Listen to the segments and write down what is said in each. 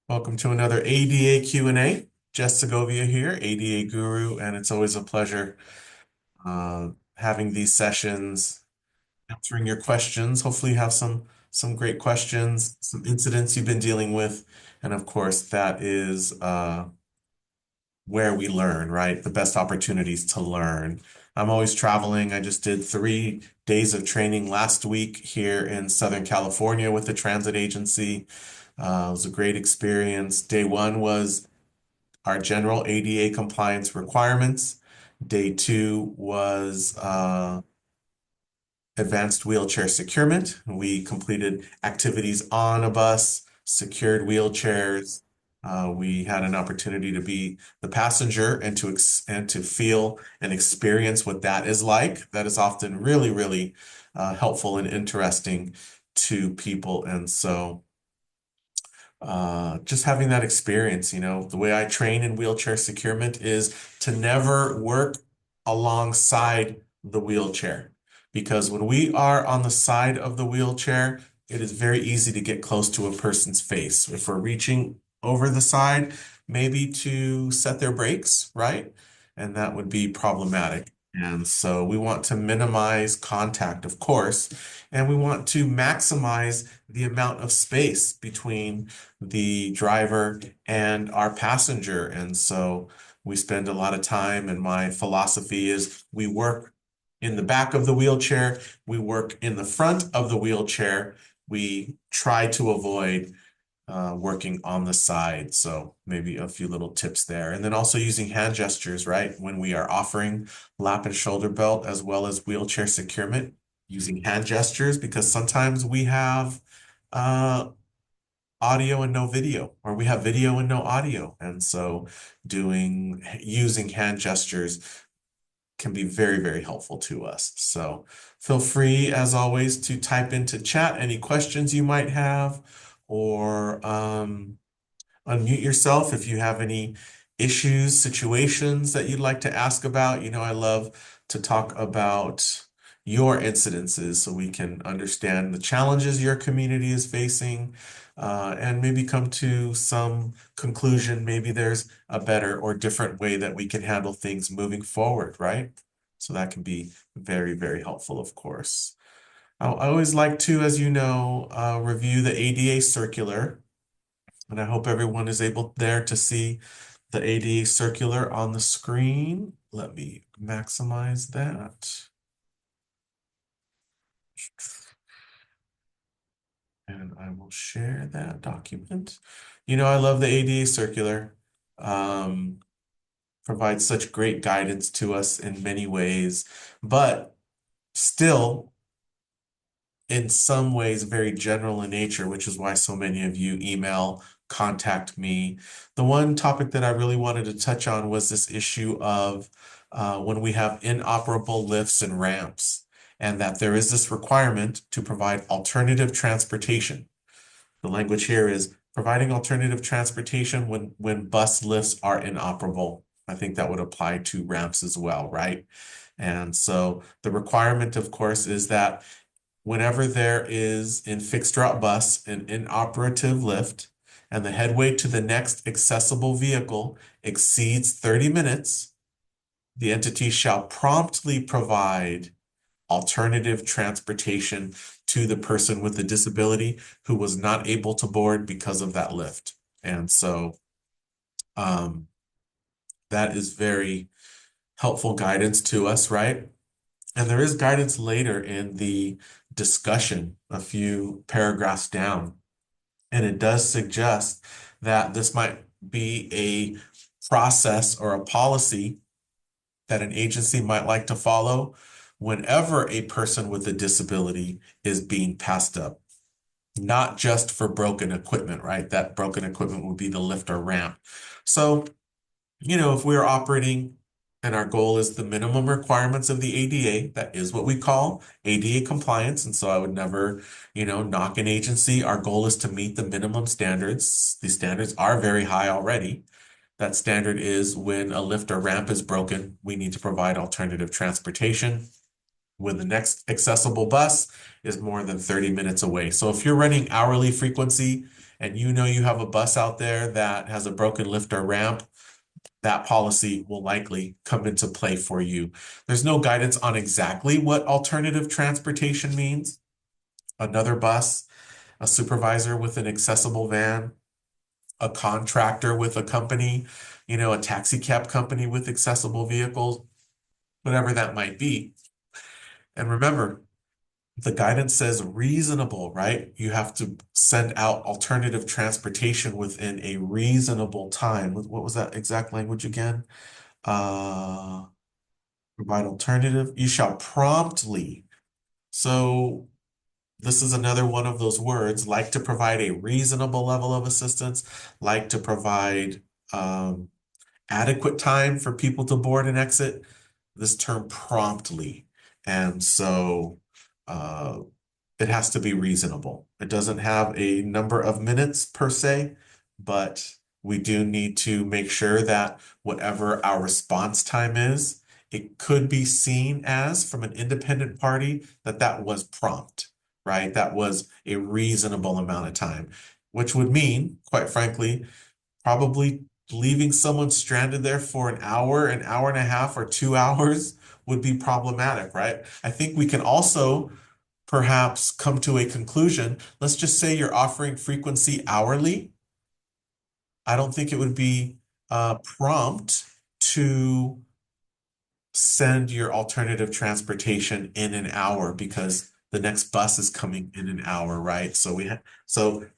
Welcome to another ADA Q&A. Jess Segovia here, ADA Guru, and it's always a pleasure having these sessions, answering your questions. Hopefully you have some great questions, some incidents you've been dealing with, and of course that is where we learn, right? The best opportunities to learn. I'm always traveling. I just did 3 days of training last week here in Southern California with the transit agency. It was a great experience. Day one was our general ADA compliance requirements. Day two was advanced wheelchair securement. We completed activities on a bus, secured wheelchairs. We had an opportunity to be the passenger and to feel and experience what that is like. That is often really, really helpful and interesting to people. And so just having that experience, the way I train in wheelchair securement is to never work alongside the wheelchair. Because when we are on the side of the wheelchair, it is very easy to get close to a person's face. If we're reaching over the side, maybe to set their brakes, right? And that would be problematic. And so we want to minimize contact, of course, and we want to maximize the amount of space between the driver and our passenger. And so we spend a lot of time, and my philosophy is we work in the back of the wheelchair, we work in the front of the wheelchair. We try to avoid working on the side. So maybe a few little tips there. And then also using hand gestures, right? When we are offering lap and shoulder belt as well as wheelchair securement, using hand gestures because sometimes we have uh, audio and no video, or we have video and no audio. And so using hand gestures can be very, very helpful to us. So feel free, as always, to type into chat any questions you might have, or unmute yourself if you have any issues, situations that you'd like to ask about. I love to talk about your incidences so we can understand the challenges your community is facing, and maybe come to some conclusion. Maybe there's a better or different way that we can handle things moving forward, right? So that can be very, very helpful, of course. I always like to, as you know, review the ADA circular. And I hope everyone is able there to see the ADA circular on the screen. Let me maximize that. And I will share that document. I love the ADA circular. Um, Provides such great guidance to us in many ways, but still, in some ways, very general in nature, which is why so many of you email, contact me. The one topic that I really wanted to touch on was this issue of when we have inoperable lifts and ramps, and that there is this requirement to provide alternative transportation. The language here is providing alternative transportation when bus lifts are inoperable. I think that would apply to ramps as well, right? And so the requirement, of course, is that whenever there is in fixed route bus an inoperative lift and the headway to the next accessible vehicle exceeds 30 minutes, the entity shall promptly provide alternative transportation to the person with the disability who was not able to board because of that lift. And so um, that is very helpful guidance to us, right? And there is guidance later in the discussion, a few paragraphs down, and it does suggest that this might be a process or a policy that an agency might like to follow whenever a person with a disability is being passed up, not just for broken equipment, right? That broken equipment would be the lift or ramp. So, if we're operating and our goal is the minimum requirements of the ADA, that is what we call ADA compliance. And so I would never, knock an agency. Our goal is to meet the minimum standards. These standards are very high already. That standard is when a lift or ramp is broken, we need to provide alternative transportation. when the next accessible bus is more than 30 minutes away. So if you're running hourly frequency and you know you have a bus out there that has a broken lift or ramp, that policy will likely come into play for you. There's no guidance on exactly what alternative transportation means. Another bus, a supervisor with an accessible van, a contractor with a company, a taxi cab company with accessible vehicles, whatever that might be. And remember, the guidance says reasonable, right? You have to send out alternative transportation within a reasonable time. What was that exact language again? Uh, Provide alternative. You shall promptly. So this is another one of those words, like to provide a reasonable level of assistance, like to provide adequate time for people to board and exit. This term promptly. And so uh, it has to be reasonable. It doesn't have a number of minutes per se, but we do need to make sure that whatever our response time is, it could be seen as from an independent party that that was prompt, right? That was a reasonable amount of time, which would mean, quite frankly, probably leaving someone stranded there for an hour and a half, or 2 hours would be problematic, right? I think we can also perhaps come to a conclusion. Let's just say you're offering frequency hourly. I don't think it would be prompt to send your alternative transportation in an hour because the next bus is coming in an hour, right? So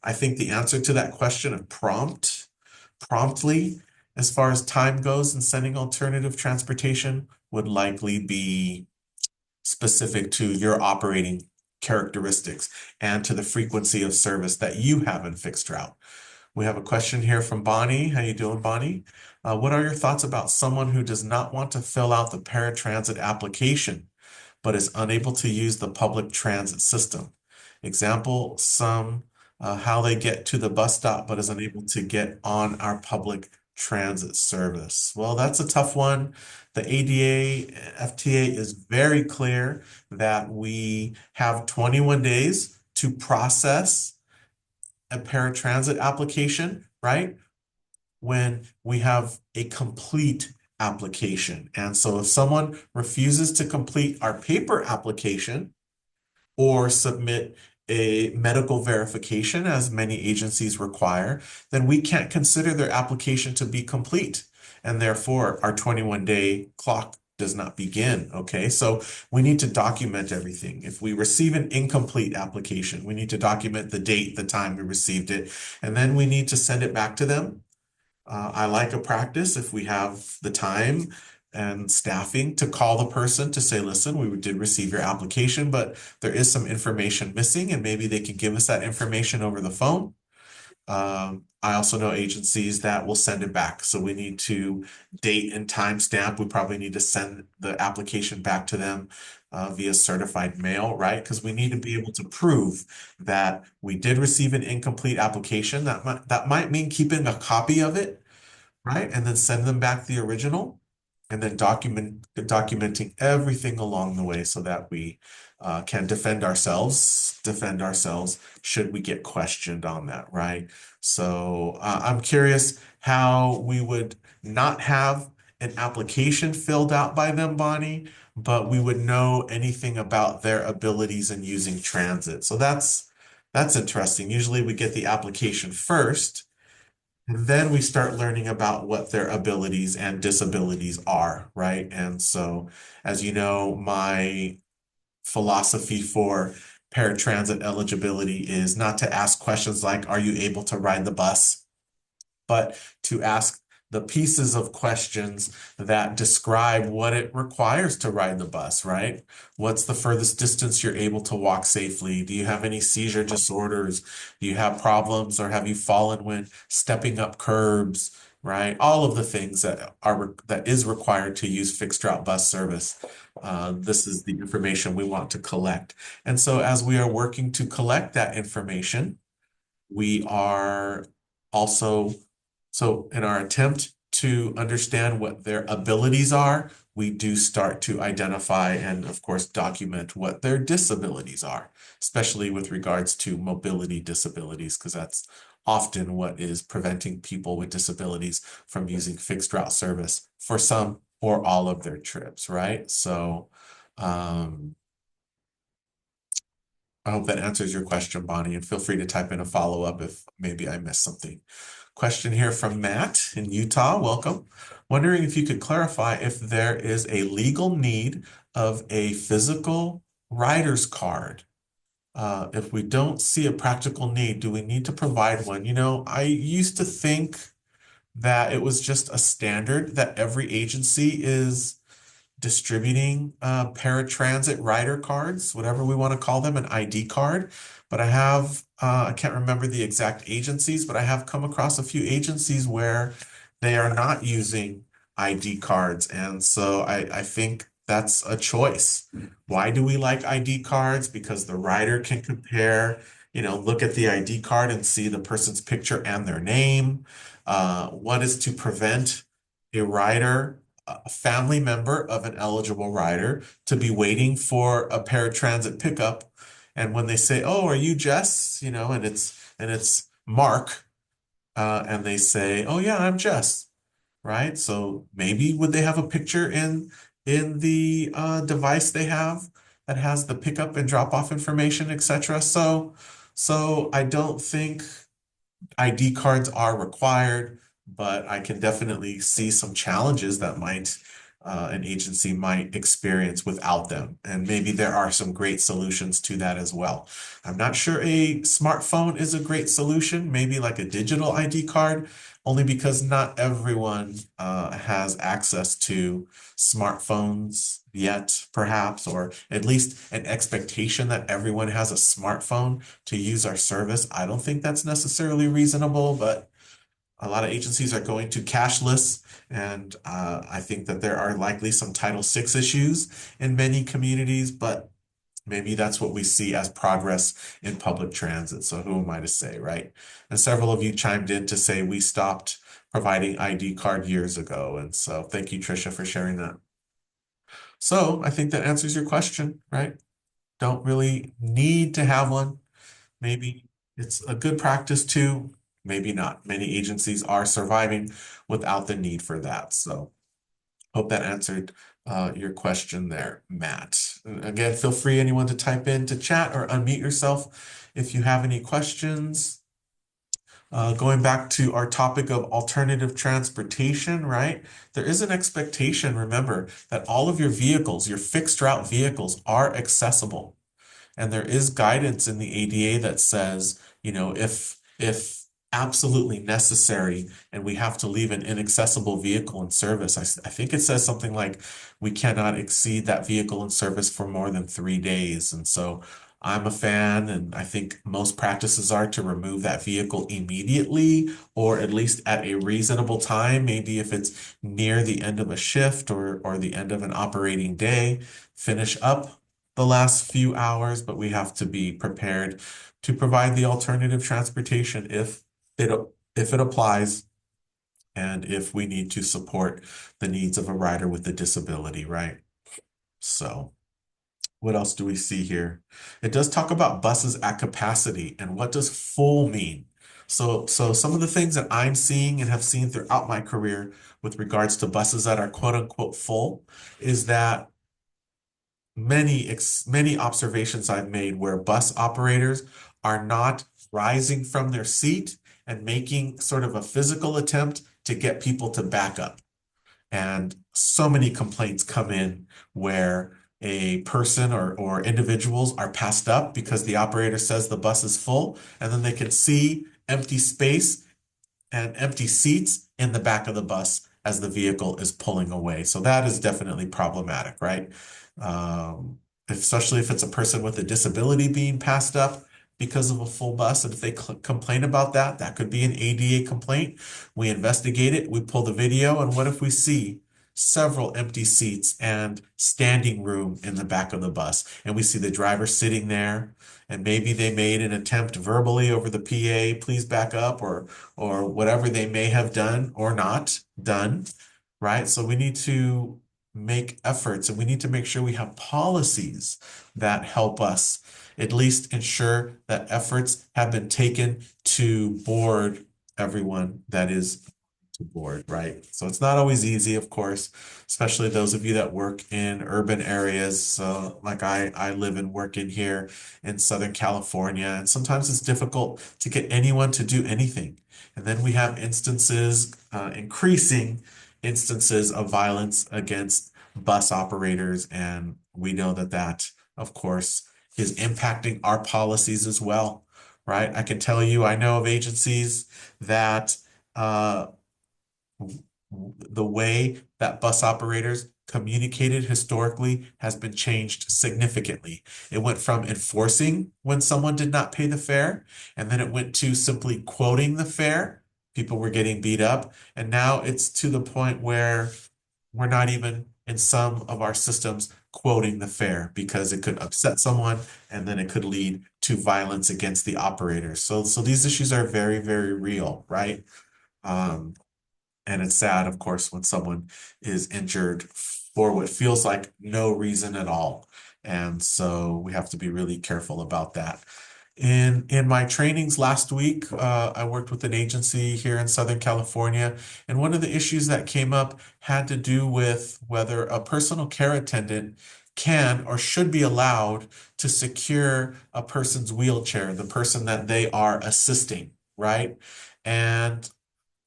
I think the answer to that question of promptly, as far as time goes in sending alternative transportation, would likely be specific to your operating characteristics and to the frequency of service that you have in fixed route. We have a question here from Bonnie. How you doing, Bonnie? What are your thoughts about someone who does not want to fill out the paratransit application, but is unable to use the public transit system? Example, how they get to the bus stop, but is unable to get on our public transit service. Well, that's a tough one. The ADA, FTA is very clear that we have 21 days to process a paratransit application, right? When we have a complete application. And so if someone refuses to complete our paper application or submit a medical verification, as many agencies require, then we can't consider their application to be complete. And therefore, our 21-day clock does not begin. Okay, so we need to document everything. If we receive an incomplete application, we need to document the date, the time we received it, and then we need to send it back to them. I like a practice if we have the time and staffing to call the person to say, listen, we did receive your application, but there is some information missing, and maybe they can give us that information over the phone. I also know agencies that will send it back. So we need to date and time stamp. We probably need to send the application back to them via certified mail, right? Because we need to be able to prove that we did receive an incomplete application. That might mean keeping a copy of it, right? And then send them back the original, and then documenting everything along the way so that we can defend ourselves should we get questioned on that, right? So I'm curious how we would not have an application filled out by them, Bonnie, but we would know anything about their abilities in using transit. So that's interesting. Usually we get the application first, and then we start learning about what their abilities and disabilities are, right? And so, as you know, my philosophy for paratransit eligibility is not to ask questions like, are you able to ride the bus? But to ask the pieces of questions that describe what it requires to ride the bus, right? What's the furthest distance you're able to walk safely? Do you have any seizure disorders? Do you have problems, or have you fallen when stepping up curbs, right? All of the things that is required to use fixed route bus service. This is the information we want to collect. And so as we are working to collect that information, we are also, so in our attempt to understand what their abilities are, we do start to identify and, of course, document what their disabilities are, especially with regards to mobility disabilities, because that's often what is preventing people with disabilities from using fixed route service for some or all of their trips, right? So, I hope that answers your question, Bonnie, and feel free to type in a follow-up if maybe I missed something. Question here from Matt in Utah. Welcome. Wondering if you could clarify if there is a legal need of a physical rider's card. If we don't see a practical need, do we need to provide one? You know, I used to think that it was just a standard that every agency is distributing paratransit rider cards, whatever we want to call them, an ID card. But I can't remember the exact agencies, but I have come across a few agencies where they are not using ID cards. And so I think that's a choice. Why do we like ID cards? Because the rider can compare, look at the ID card and see the person's picture and their name. What is to prevent a rider, a family member of an eligible rider, to be waiting for a paratransit pickup, and when they say, "Oh, are you Jess?" and it's Mark, and they say, "Oh yeah, I'm Jess," right? So maybe would they have a picture in the device they have that has the pickup and drop off information, etc. So I don't think ID cards are required, but I can definitely see some challenges that an agency might experience without them. And maybe there are some great solutions to that as well. I'm not sure a smartphone is a great solution, maybe like a digital ID card, only because not everyone has access to smartphones yet, perhaps, or at least an expectation that everyone has a smartphone to use our service. I don't think that's necessarily reasonable, but a lot of agencies are going to cashless, and I think that there are likely some Title VI issues in many communities, but maybe that's what we see as progress in public transit. So who am I to say, right? And several of you chimed in to say we stopped providing ID card years ago. And so thank you, Tricia, for sharing that. So I think that answers your question, right? Don't really need to have one. Maybe it's a good practice too, maybe not. Many agencies are surviving without the need for that. So hope that answered your question there, Matt. And again, feel free anyone to type in to chat or unmute yourself if you have any questions. Going back to our topic of alternative transportation, right? There is an expectation, remember, that all of your vehicles, your fixed route vehicles, are accessible. And there is guidance in the ADA that says, if absolutely necessary and we have to leave an inaccessible vehicle in service, I think it says something like we cannot exceed that vehicle in service for more than 3 days. And so I'm a fan, and I think most practices are to remove that vehicle immediately, or at least at a reasonable time. Maybe if it's near the end of a shift or the end of an operating day, finish up the last few hours, but we have to be prepared to provide the alternative transportation it if it applies, and if we need to support the needs of a rider with a disability, right? So what else do we see here? It does talk about buses at capacity, and what does full mean? So some of the things that I'm seeing and have seen throughout my career with regards to buses that are quote unquote full is that many observations I've made where bus operators are not rising from their seat and making sort of a physical attempt to get people to back up. And so many complaints come in where a person or individuals are passed up because the operator says the bus is full, and then they can see empty space and empty seats in the back of the bus as the vehicle is pulling away. So that is definitely problematic, right? Especially if it's a person with a disability being passed up because of a full bus. And if they complain about that, that could be an ADA complaint. We investigate it, we pull the video, and what if we see several empty seats and standing room in the back of the bus, and we see the driver sitting there and maybe they made an attempt verbally over the PA, please back up, or whatever they may have done or not done, right? So we need to make efforts and we need to make sure we have policies that help us at least ensure that efforts have been taken to board everyone that is to board, right? So it's not always easy, of course, especially those of you that work in urban areas. So like I live and work in here in Southern California, and sometimes it's difficult to get anyone to do anything. And then we have instances, increasing instances of violence against bus operators, and we know that that, of course, is impacting our policies as well, right? I can tell you, I know of agencies that uh, the way that bus operators communicated historically has been changed significantly. It went from enforcing when someone did not pay the fare, and then it went to simply quoting the fare. People were getting beat up, and now it's to the point where we're not even in some of our systems quoting the fare because it could upset someone and then it could lead to violence against the operators. So these issues are very, very real, right? Um, and it's sad, of course, when someone is injured for what feels like no reason at all. And so we have to be really careful about that. In my trainings last week, I worked with an agency here in Southern California, and one of the issues that came up had to do with whether a personal care attendant can or should be allowed to secure a person's wheelchair, the person that they are assisting, right? And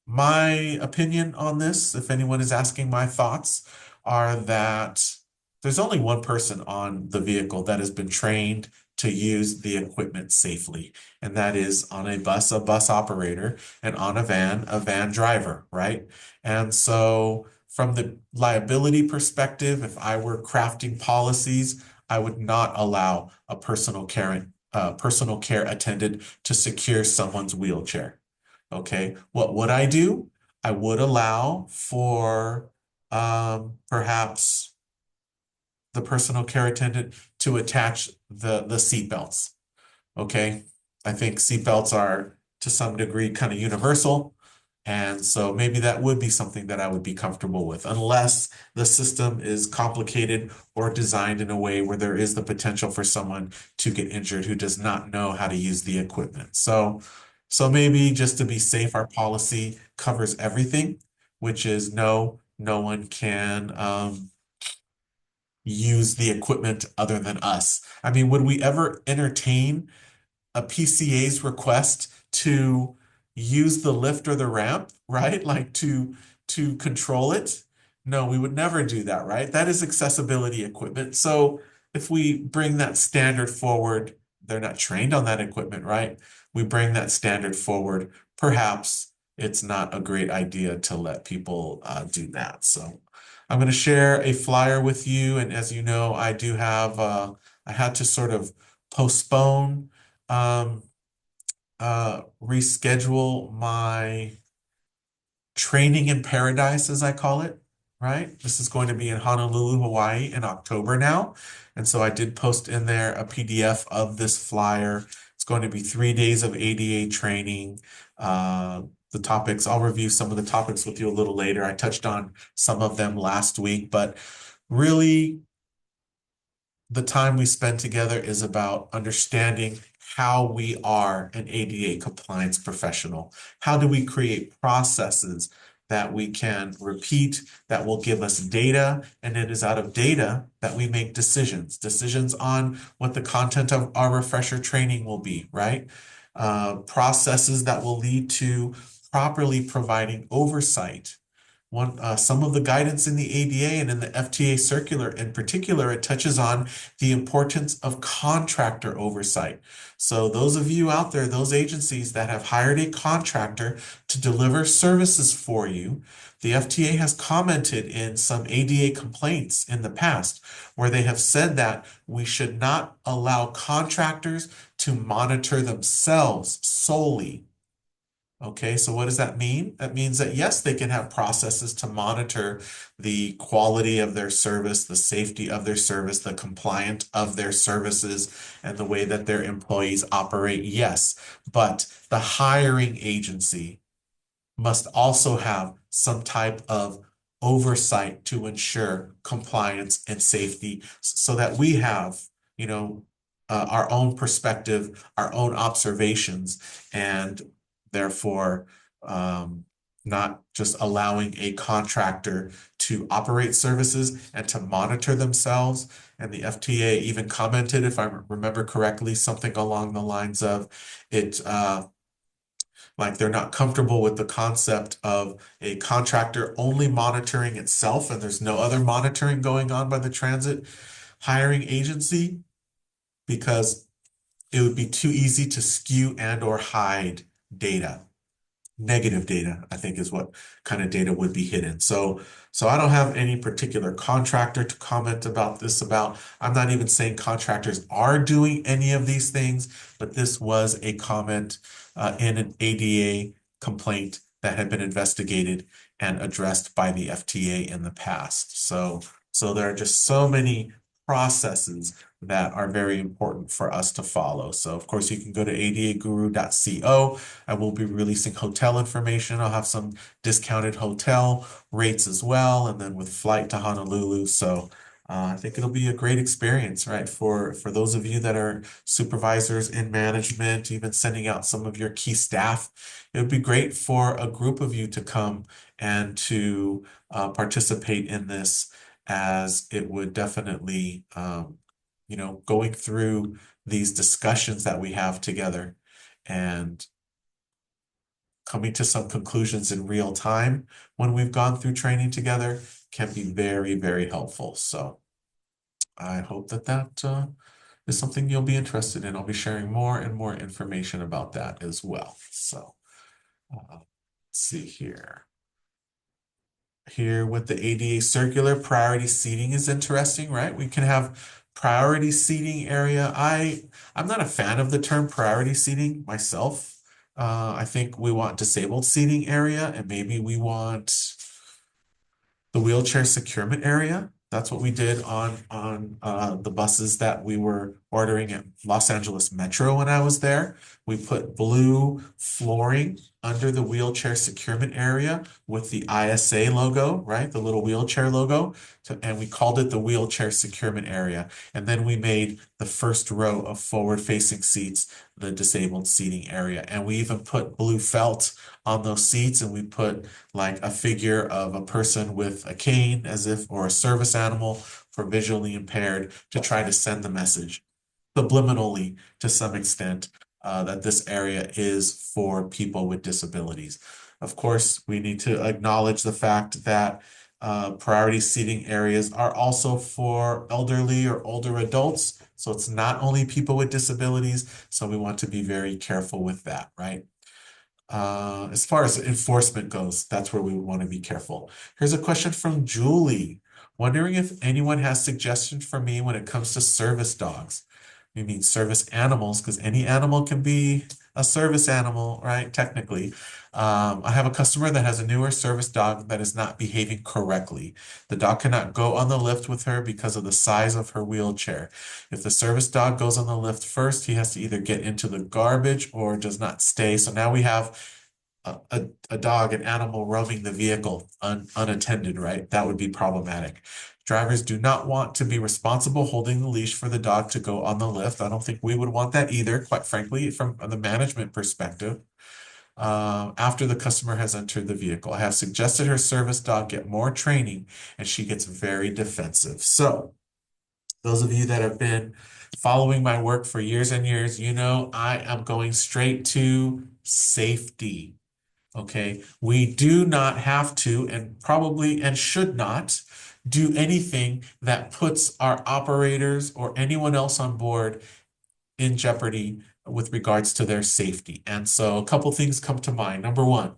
my opinion on this, if anyone is asking my thoughts, are that there's only one person on the vehicle that has been trained to use the equipment safely, and that is on a bus operator, and on a van driver, right? And so, from the liability perspective, if I were crafting policies, I would not allow a personal care attendant to secure someone's wheelchair. Okay, what would I do? I would allow for perhaps the personal care attendant to attach the seat belts. Okay, I think seat belts are to some degree kind of universal. And so maybe that would be something that I would be comfortable with, unless the system is complicated or designed in a way where there is the potential for someone to get injured who does not know how to use the equipment. So maybe just to be safe, our policy covers everything, which is no, no one can use the equipment other than us. I mean, would we ever entertain a PCA's request to use the lift or the ramp, right? Like to control it. No, we would never do that, right? That is accessibility equipment. So if we bring that standard forward, they're not trained on that equipment, right? We bring that standard forward. Perhaps it's not a great idea to let people do that. So I'm going to share a flyer with you, and as you know, I do have I had to sort of postpone um, reschedule my training in paradise, as I call it, right? This is going to be in Honolulu, Hawaii in October now. And so I did post in there a PDF of this flyer. It's going to be 3 days of ADA training. The topics, I'll review some of the topics with you a little later. I touched on some of them last week, but really the time we spend together is about understanding how we are an ADA compliance professional. How do we create processes that we can repeat, that will give us data, and it is out of data that we make decisions on what the content of our refresher training will be, right? Processes that will lead to properly providing oversight. Some of the guidance in the ADA and in the FTA circular in particular, it touches on the importance of contractor oversight. So those of you out there, those agencies that have hired a contractor to deliver services for you, the FTA has commented in some ADA complaints in the past where they have said that we should not allow contractors to monitor themselves solely. Okay, so what does that mean? That means that yes, they can have processes to monitor the quality of their service, the safety of their service, the compliance of their services, and the way that their employees operate. Yes, but the hiring agency must also have some type of oversight to ensure compliance and safety so that we have, you know, our own perspective, our own observations, and therefore not just allowing a contractor to operate services and to monitor themselves. And the FTA even commented, if I remember correctly, something along the lines of it, like they're not comfortable with the concept of a contractor only monitoring itself and there's no other monitoring going on by the transit hiring agency because it would be too easy to skew and or hide data. Negative data, I think, is what kind of data would be hidden. So I don't have any particular contractor to comment about this about. I'm not even saying contractors are doing any of these things, but this was a comment in an ADA complaint that had been investigated and addressed by the FTA in the past. So there are just so many processes that are very important for us to follow. So of course you can go to adaguru.co. I will be releasing hotel information. I'll have some discounted hotel rates as well, and then with flight to Honolulu. So I think it'll be a great experience, right? For those of you that are supervisors in management, even sending out some of your key staff, it would be great for a group of you to come and to participate in this, as it would definitely, going through these discussions that we have together and coming to some conclusions in real time when we've gone through training together can be very, very helpful. So I hope that is something you'll be interested in. I'll be sharing more and more information about that as well. So let's see here. Here with the ADA circular, priority seating is interesting, right? We can have priority seating area. I'm not a fan of the term priority seating myself. I think we want disabled seating area, and maybe we want the wheelchair securement area. That's what we did on the buses that we were ordering at Los Angeles Metro when I was there. We put blue flooring under the wheelchair securement area with the ISA logo, right? The little wheelchair logo. And we called it the wheelchair securement area. And then we made the first row of forward-facing seats the disabled seating area. And we even put blue felt on those seats, and we put like a figure of a person with a cane as if, or a service animal for visually impaired, to try to send the message subliminally to some extent that this area is for people with disabilities. Of course, we need to acknowledge the fact that priority seating areas are also for elderly or older adults. So it's not only people with disabilities. So we want to be very careful with that, right? As far as enforcement goes, that's where we want to be careful. Here's a question from Julie. Wondering if anyone has suggestions for me when it comes to service dogs. We mean service animals, because any animal can be a service animal, right? Technically. I have a customer that has a newer service dog that is not behaving correctly. The dog cannot go on the lift with her because of the size of her wheelchair. If the service dog goes on the lift first, he has to either get into the garbage or does not stay. So now we have a dog, an animal roaming the vehicle unattended, right? That would be problematic. Drivers do not want to be responsible holding the leash for the dog to go on the lift. I don't think we would want that either, quite frankly, from the management perspective. After the customer has entered the vehicle, I have suggested her service dog get more training, and she gets very defensive. So those of you that have been following my work for years and years, you know I am going straight to safety. Okay, we do not have to, and probably and should not do anything that puts our operators or anyone else on board in jeopardy with regards to their safety. And so a couple things come to mind. Number one,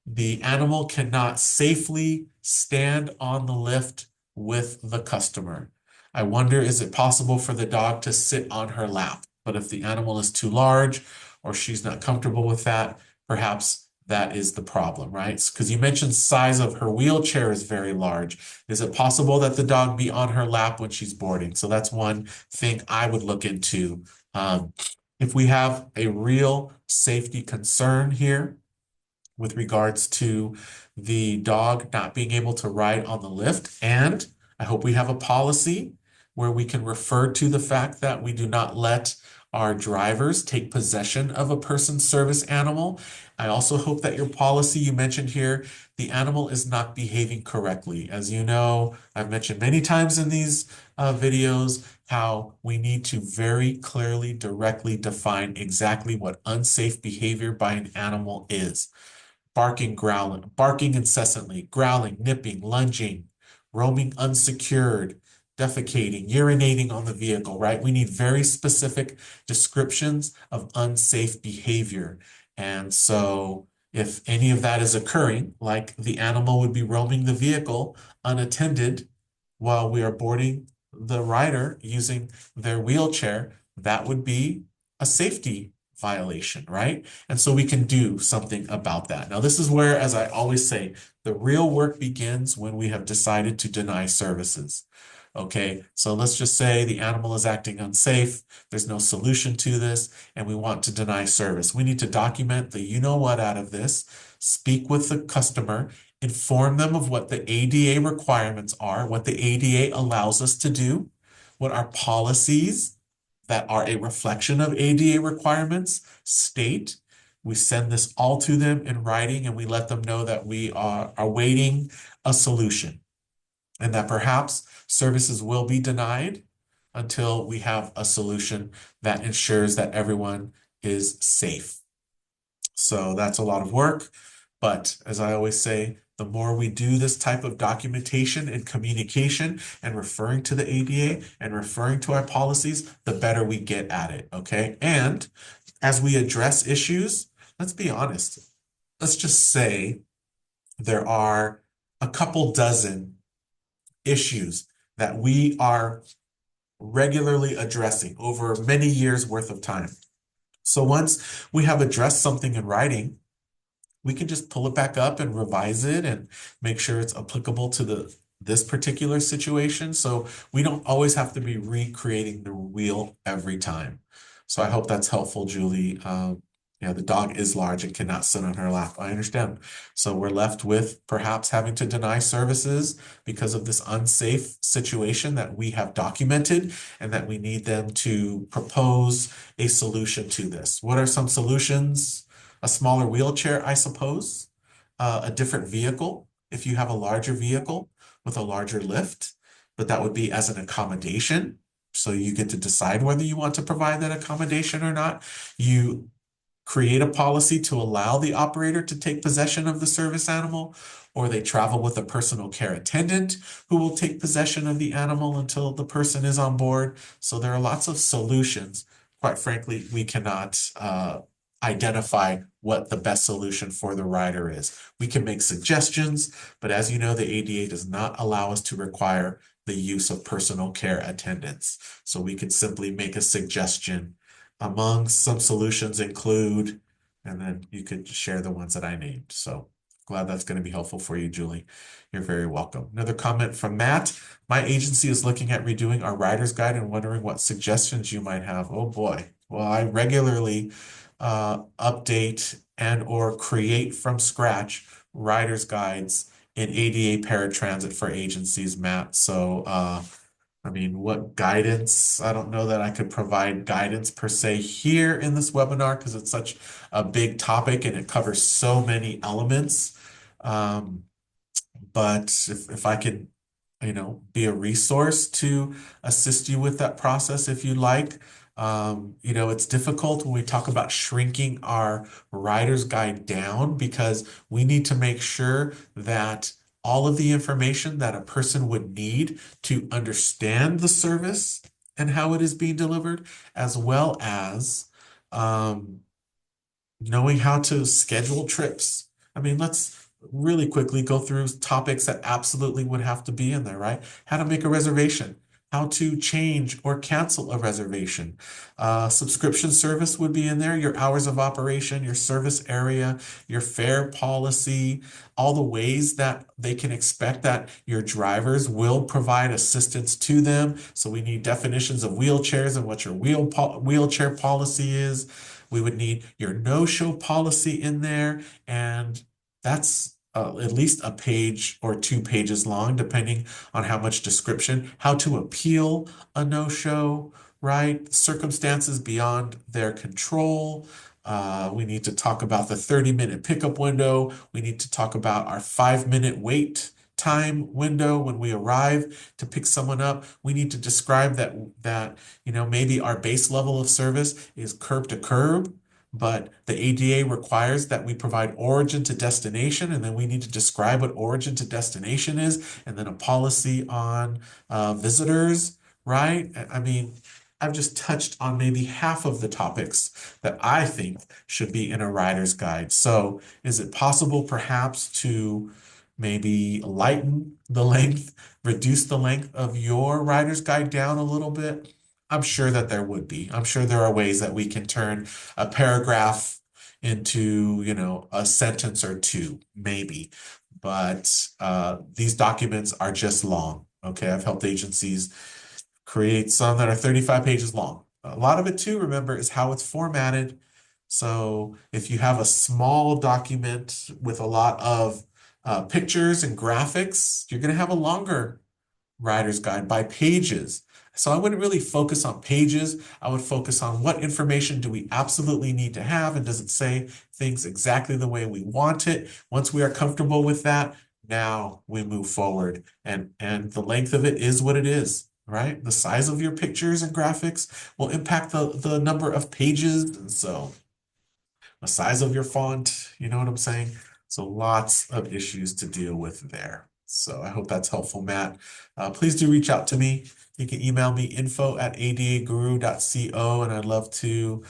the animal cannot safely stand on the lift with the customer. I wonder, is it possible for the dog to sit on her lap? But if the animal is too large or she's not comfortable with that, perhaps that is the problem, right? Because you mentioned size of her wheelchair is very large. Is it possible that the dog be on her lap when she's boarding? So that's one thing I would look into. If we have a real safety concern here with regards to the dog not being able to ride on the lift, and I hope we have a policy where we can refer to the fact that we do not let our drivers take possession of a person's service animal. I also hope that your policy you mentioned here, the animal is not behaving correctly. As you know, I've mentioned many times in these videos how we need to very clearly, directly define exactly what unsafe behavior by an animal is. Barking, growling, barking incessantly, growling, nipping, lunging, roaming unsecured, defecating, urinating on the vehicle, right? We need very specific descriptions of unsafe behavior. And so if any of that is occurring, like the animal would be roaming the vehicle unattended while we are boarding the rider using their wheelchair, that would be a safety violation, right? And so we can do something about that. Now, this is where, as I always say, the real work begins when we have decided to deny services. Okay, so let's just say the animal is acting unsafe, there's no solution to this, and we want to deny service. We need to document the you know what out of this, speak with the customer, inform them of what the ADA requirements are, what the ADA allows us to do, what our policies that are a reflection of ADA requirements state. We send this all to them in writing and we let them know that we are awaiting a solution and that perhaps services will be denied until we have a solution that ensures that everyone is safe. So that's a lot of work. But as I always say, the more we do this type of documentation and communication and referring to the ADA and referring to our policies, the better we get at it, okay? And as we address issues, let's be honest. Let's just say there are a couple dozen issues that we are regularly addressing over many years worth of time. So once we have addressed something in writing, we can just pull it back up and revise it and make sure it's applicable to this particular situation. So we don't always have to be recreating the wheel every time. So I hope that's helpful, Julie. Yeah, the dog is large and cannot sit on her lap. I understand. So we're left with perhaps having to deny services because of this unsafe situation that we have documented and that we need them to propose a solution to this. What are some solutions? A smaller wheelchair, I suppose, a different vehicle, if you have a larger vehicle with a larger lift, but that would be as an accommodation. So you get to decide whether you want to provide that accommodation or not. You create a policy to allow the operator to take possession of the service animal, or they travel with a personal care attendant who will take possession of the animal until the person is on board. So there are lots of solutions. Quite frankly, we cannot identify what the best solution for the rider is. We can make suggestions, but as you know, the ADA does not allow us to require the use of personal care attendants. So we could simply make a suggestion. Among some solutions include, and then you could share the ones that I named. So glad that's going to be helpful for you, Julie. You're very welcome. Another comment from Matt. My agency is looking at redoing our rider's guide and wondering what suggestions you might have. Oh boy. Well, I regularly update and or create from scratch rider's guides in ADA paratransit for agencies, Matt. So I mean, what guidance? I don't know that I could provide guidance per se here in this webinar because it's such a big topic and it covers so many elements. But if I could, be a resource to assist you with that process if you like. It's difficult when we talk about shrinking our rider's guide down because we need to make sure that all of the information that a person would need to understand the service and how it is being delivered, as well as knowing how to schedule trips. I mean, let's really quickly go through topics that absolutely would have to be in there, right? How to make a reservation. how to change or cancel a reservation. Subscription service would be in there, your hours of operation, your service area, your fare policy, all the ways that they can expect that your drivers will provide assistance to them. So we need definitions of wheelchairs and what your wheelchair policy is. We would need your no-show policy in there, and that's at least a page or 2 pages long, depending on how much description, how to appeal a no-show, right? Circumstances beyond their control. We need to talk about the 30-minute pickup window. We need to talk about our 5-minute wait time window when we arrive to pick someone up. We need to describe that maybe our base level of service is curb to curb, but the ADA requires that we provide origin to destination, and then we need to describe what origin to destination is, and then a policy on visitors, right? I mean, I've just touched on maybe half of the topics that I think should be in a rider's guide. So, is it possible perhaps to maybe lighten the length, reduce the length of your rider's guide down a little bit? I'm sure that there would be. I'm sure there are ways that we can turn a paragraph into, a sentence or two, maybe. But these documents are just long. Okay, I've helped agencies create some that are 35 pages long. A lot of it too, remember, is how it's formatted. So if you have a small document with a lot of pictures and graphics, you're going to have a longer rider's guide by pages. So I wouldn't really focus on pages. I would focus on what information do we absolutely need to have, and does it say things exactly the way we want it? Once we are comfortable with that, now we move forward. And the length of it is what it is, right? The size of your pictures and graphics will impact the number of pages. And so the size of your font, you know what I'm saying? So lots of issues to deal with there. So I hope that's helpful, Matt. Please do reach out to me. You can email me info@adaguru.co, and I'd love to,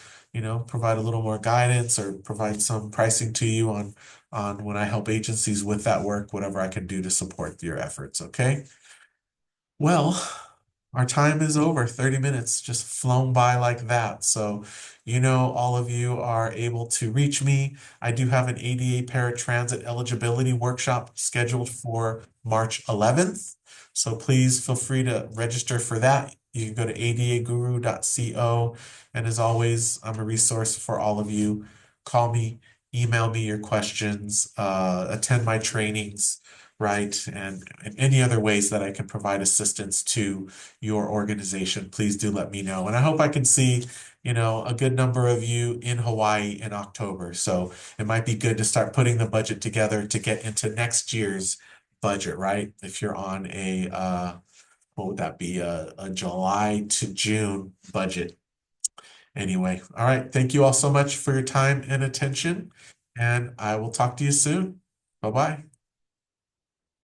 provide a little more guidance or provide some pricing to you on when I help agencies with that work, whatever I can do to support your efforts. Okay. Well, our time is over. 30 minutes just flown by like that. So, all of you are able to reach me. I do have an ADA paratransit eligibility workshop scheduled for March 11th. So please feel free to register for that. You can go to adaguru.co. And as always, I'm a resource for all of you. Call me, email me your questions, attend my trainings, right? And any other ways that I can provide assistance to your organization, please do let me know. And I hope I can see, a good number of you in Hawaii in October. So it might be good to start putting the budget together to get into next year's budget, right? If you're on what would that be? A July to June budget. Anyway, all right. Thank you all so much for your time and attention. And I will talk to you soon. Bye-bye.